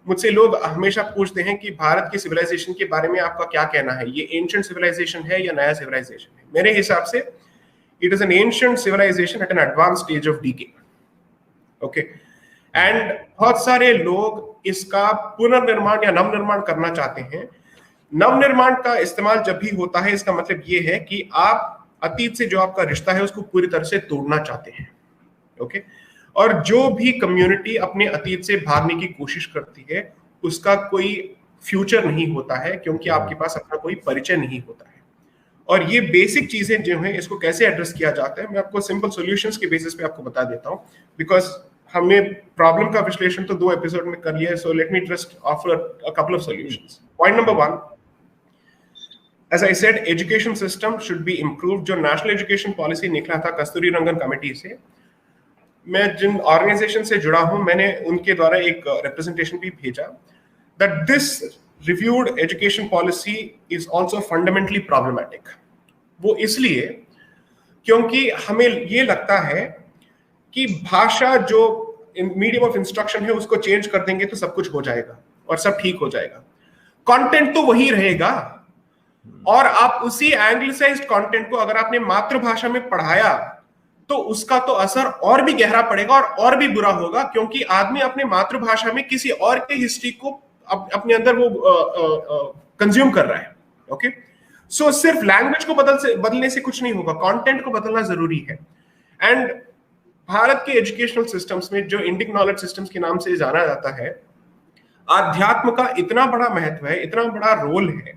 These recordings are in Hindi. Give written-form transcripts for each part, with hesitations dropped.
मुझसे लोग हमेशा पूछते हैं कि भारत की सिविलाइजेशन के बारे में आपका क्या कहना है, ये एंशिएंट सिविलाइजेशन है या नया सिविलाइजेशन है? मेरे हिसाब से it is an ancient civilization at an advance stage of decay. Okay, and बहुत सारे लोग इसका पुनर्निर्माण या नवनिर्माण करना चाहते हैं। नवनिर्माण का इस्तेमाल जब भी होता है, इसका मतलब ये है कि आप अतीत से जो आपका रिश्ता है उसको पूरी तरह से तोड़ना चाहते हैं। ओके, और जो भी कम्युनिटी अपने अतीत से भागने की कोशिश करती है उसका कोई फ्यूचर नहीं होता है, क्योंकि आपके पास अपना कोई परिचय नहीं होता है। और ये बेसिक चीजें जो हैं इसको कैसे एड्रेस किया जाता है, मैं आपको सिंपल सॉल्यूशंस के बेसिस पे आपको बता देता हूं, बिकॉज हमने प्रॉब्लम का विश्लेषण तो 2 एपिसोड में कर लिया है। So let me just offer a couple of solutions. Point number 1, as I said, education system should be improved। जो नेशनल एजुकेशन पॉलिसी निकला था कस्तूरी रंगन कमेटी से, मैं जिन ऑर्गेनाइजेशन से जुड़ा हूं मैंने उनके द्वारा एक रिप्रेजेंटेशन भी भेजा that this reviewed education policy is also fundamentally problematic। वो इसलिए क्योंकि हमें ये लगता है कि भाषा जो मीडियम ऑफ इंस्ट्रक्शन है उसको चेंज कर देंगे तो सब कुछ हो जाएगा और सब ठीक हो जाएगा। कंटेंट तो वही रहेगा, और आप उसी एंग्लिसाइज्ड कंटेंट को अगर आपने मातृभाषा में पढ़ाया तो उसका तो असर और भी गहरा पड़ेगा और भी बुरा होगा, क्योंकि आदमी अपने मातृभाषा में किसी और के हिस्ट्री को अपने अंदर वो कंज्यूम कर रहा है। ओके, सो सिर्फ लैंग्वेज को बदलने से कुछ नहीं होगा, कंटेंट को बदलना जरूरी है। एंड भारत के एजुकेशनल सिस्टम्स में, जो इंडिक नॉलेज सिस्टम्स के नाम से जाना जाता है, आध्यात्म का इतना बड़ा महत्व है, इतना बड़ा रोल है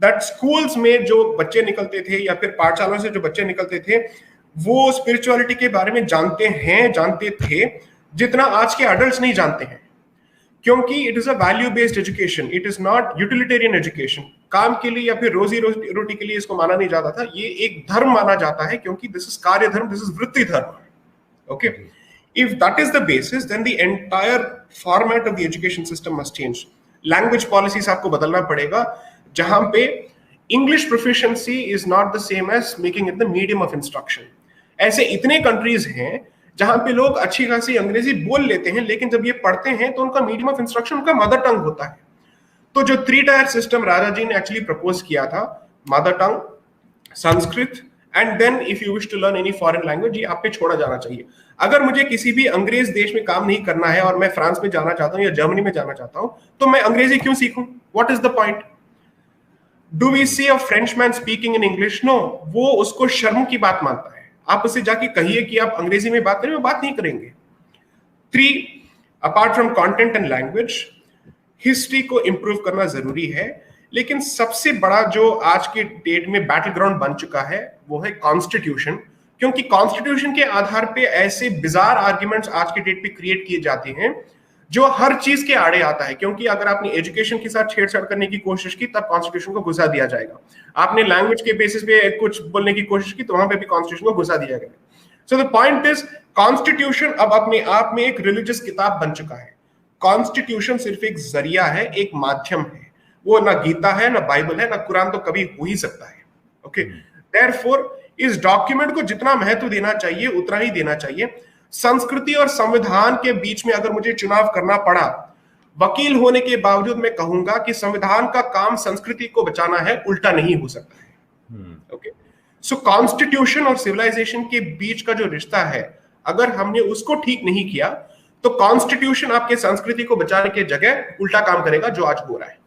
दैट स्कूल्स में जो बच्चे निकलते थे या फिर पाठशालाओं से जो बच्चे निकलते थे वो स्पिरिचुअलिटी के बारे में जानते थे जितना आज के एडल्ट्स नहीं जानते हैं, क्योंकि it is a value based education, it is not utilitarian education. काम के लिए या फिर रोजी रोटी के लिए इसको माना नहीं जाता था, ये एक धर्म माना जाता है, क्योंकि दिस इज कार्य धर्म, दिस इज वृत्ति धर्म। Okay, if that is the basis then the entire format of the education system must change. Language policies आपको बदलना पड़ेगा, जहां पे English proficiency is not the same as making it the medium of instruction. ऐसे इतने कंट्रीज हैं जहां पे लोग अच्छी खासी अंग्रेजी बोल लेते हैं, लेकिन जब ये पढ़ते हैं तो उनका मीडियम ऑफ इंस्ट्रक्शन उनका मदर टंग होता है। तो जो 3 टायर सिस्टम राजा जी ने एक्चुअली प्रपोज किया था, mother tongue, Sanskrit and then if you wish to learn any foreign language, ये आप पे छोड़ा जाना चाहिए। अगर मुझे किसी भी अंग्रेज देश में काम नहीं करना है और मैं फ्रांस में जाना चाहता हूँ या जर्मनी में जाना चाहता हूँ, तो मैं अंग्रेजी क्यों सीखूं? What is the point? Do we see a Frenchman speaking in English? No, वो उसको शर्म की बात मानता है। आप उससे जाके कहिए कि आप अंग्रेजी में बात करें, वो बात नहीं करेंगे। 3, apart from content and language, history को इंप्रूव करना जरूरी है, लेकिन सबसे बड़ा जो आज के डेट में बैटल ग्राउंड बन चुका है वो है कॉन्स्टिट्यूशन, क्योंकि कॉन्स्टिट्यूशन के आधार पे ऐसे बिजार आर्ग्यूमेंट्स आज के डेट पे क्रिएट किए जाते हैं जो हर चीज के आड़े आता है। क्योंकि अगर आपने एजुकेशन के साथ छेड़छाड़ करने की कोशिश की तब कॉन्स्टिट्यूशन को घुसा दिया जाएगा, आपने लैंग्वेज के बेसिस पे कुछ बोलने की कोशिश की तो वहां पे भी कॉन्स्टिट्यूशन को घुसा दिया गया। So the point is, constitution अब अपने आप में एक रिलीजियस किताब बन चुका है। कॉन्स्टिट्यूशन सिर्फ एक जरिया है, एक माध्यम है, वो ना गीता है, ना बाइबल है, ना कुरान तो कभी हो ही सकता है। ओके, देयरफॉर इस डॉक्यूमेंट को जितना महत्व देना चाहिए उतना ही देना चाहिए। संस्कृति और संविधान के बीच में अगर मुझे चुनाव करना पड़ा, वकील होने के बावजूद मैं कहूंगा कि संविधान का काम संस्कृति को बचाना है, उल्टा नहीं हो सकता है। ओके, सो कॉन्स्टिट्यूशन और सिविलाइजेशन के बीच का जो रिश्ता है, अगर हमने उसको ठीक नहीं किया तो कॉन्स्टिट्यूशन आपके संस्कृति को बचाने के जगह उल्टा काम करेगा, जो आज हो रहा है।